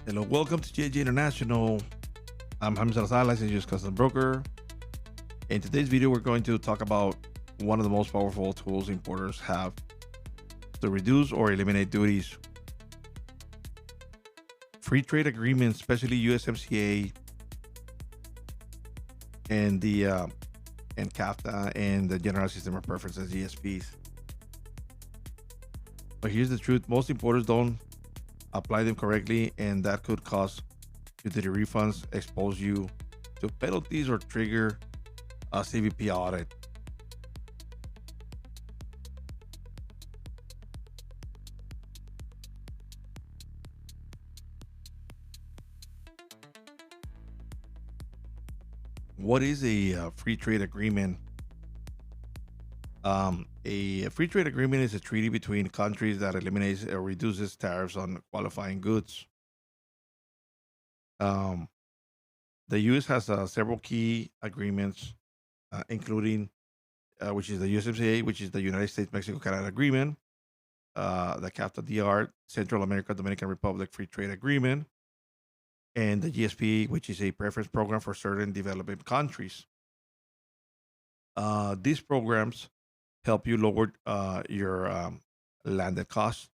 Hello, welcome to JJ International. I'm Jaime Salazar, licensed U.S. Customs Broker. In today's video, we're going to talk about one of the most powerful tools importers have to reduce or eliminate duties. Free trade agreements, especially USMCA and the and CAFTA and the General System of Preferences (GSPs). But here's the truth: most importers don't apply them correctly, and that could cause duty refunds, expose you to penalties, or trigger a CBP audit. What is a free trade agreement? A free trade agreement is a treaty between countries that eliminates or reduces tariffs on qualifying goods. Um, the U.S. has several key agreements, including which is the USMCA, which is the United States Mexico Canada Agreement, the CAFTA-DR, Central America Dominican Republic Free Trade Agreement, and the GSP, which is a preference program for certain developing countries. These programs help you lower your landed costs,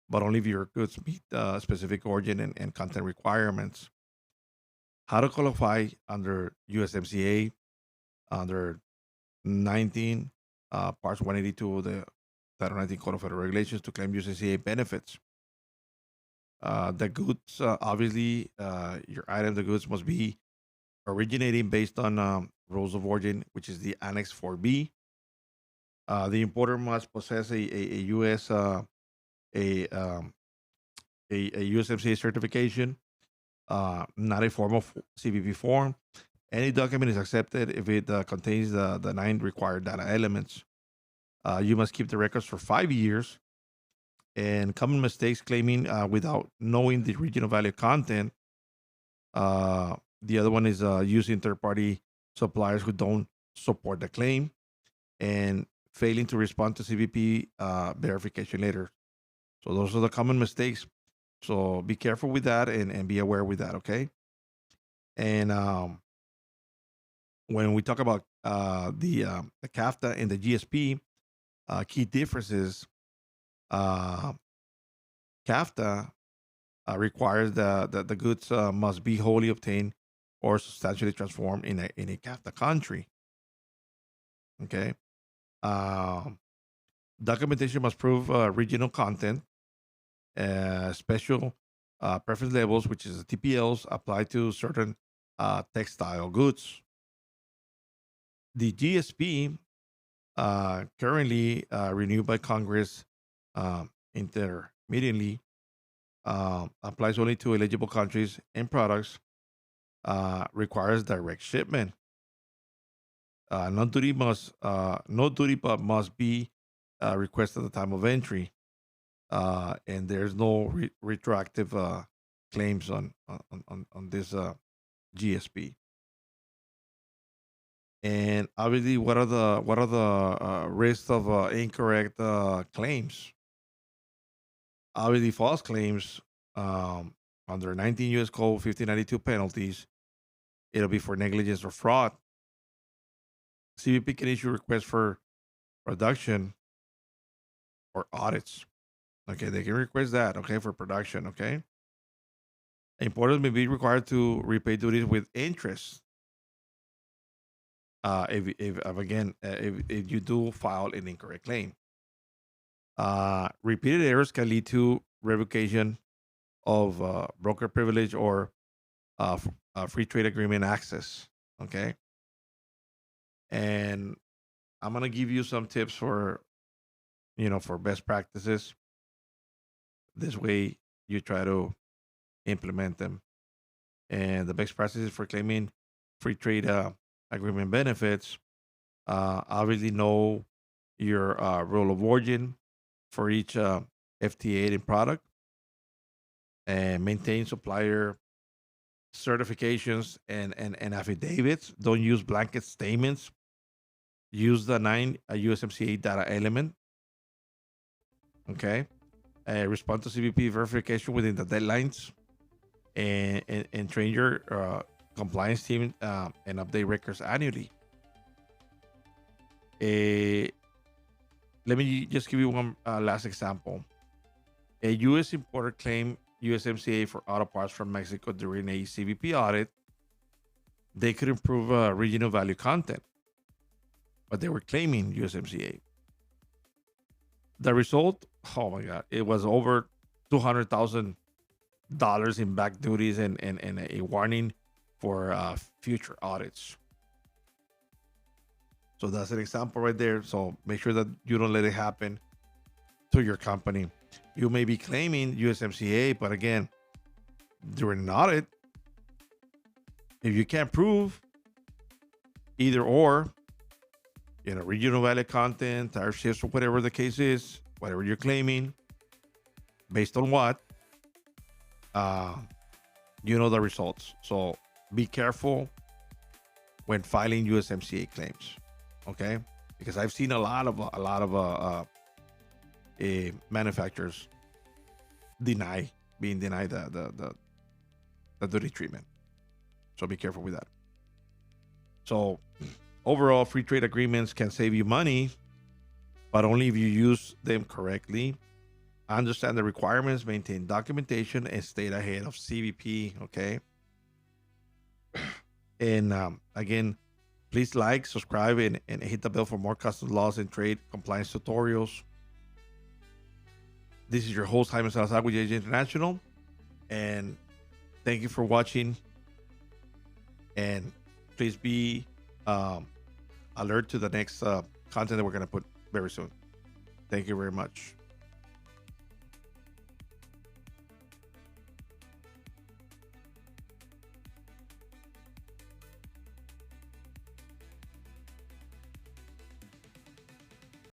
but only if your goods meet specific origin and content requirements. How to qualify under USMCA under 19 parts 182 of the Title 19 Code of Federal Regulations to claim USMCA benefits. The goods, obviously, your item, the goods must be originating based on rules of origin, which is the Annex 4B. The importer must possess a U.S. A USMCA certification, not a formal CBP form. Any document is accepted if it contains the 9 required data elements. You must keep the records for 5 years. And common mistakes claiming without knowing the regional value content. The other one is using third-party suppliers who don't support the claim and failing to respond to CBP verification later. So those are the common mistakes. So be careful with that and be aware with that, okay? And when we talk about the CAFTA and the GSP, key differences, CAFTA requires that the goods must be wholly obtained or substantially transformed in a CAFTA country. Okay. Documentation must prove regional content, special preference labels, which is TPLs, apply to certain textile goods. The GSP, currently renewed by Congress intermittently, applies only to eligible countries and products, requires direct shipment. No duty but must be requested at the time of entry, and there's no retroactive claims on this GSP. And obviously, what are the risks of incorrect claims? Obviously, false claims under 19 U.S. Code 1592 penalties. It'll be for negligence or fraud. CBP can issue requests for production or audits. Okay, they can request that. Okay, for production. Okay, importers may be required to repay duties with interest. If you do file an incorrect claim, repeated errors can lead to revocation of broker privilege or free trade agreement access. Okay, and I'm gonna give you some tips for for best practices. This way, you try to implement them. And the best practices for claiming free trade agreement benefits. Obviously, know your rule of origin for each FTA and product, and maintain supplier certifications and affidavits. Don't use blanket statements. Use the 9 USMCA data element. Okay. Respond to CBP verification within the deadlines. and train your compliance team and update records annually. Uh, Let me just give you one last example. A U.S. importer claimed USMCA for auto parts from Mexico during a CBP audit. They could improve regional value content, but they were claiming USMCA. The result, oh my God, it was over $200,000 in back duties and a warning for future audits. So that's an example right there. So make sure that you don't let it happen to your company. You may be claiming USMCA, but again, during an audit, if you can't prove either or, regional value content, tire shifts, or whatever the case is, whatever you're claiming, based on what, uh, the results. So be careful when filing USMCA claims, okay? Because I've seen a lot of manufacturers being denied the duty treatment. So be careful with that. So overall, free trade agreements can save you money, but only if you use them correctly, understand the requirements, maintain documentation, and stay ahead of CBP. Okay. And again, please like, subscribe, and hit the bell for more customs laws and trade compliance tutorials. This is your host, Jaime Salazar with JJ International. And thank you for watching. And please be alert to the next content that we're going to put very soon. Thank you very much.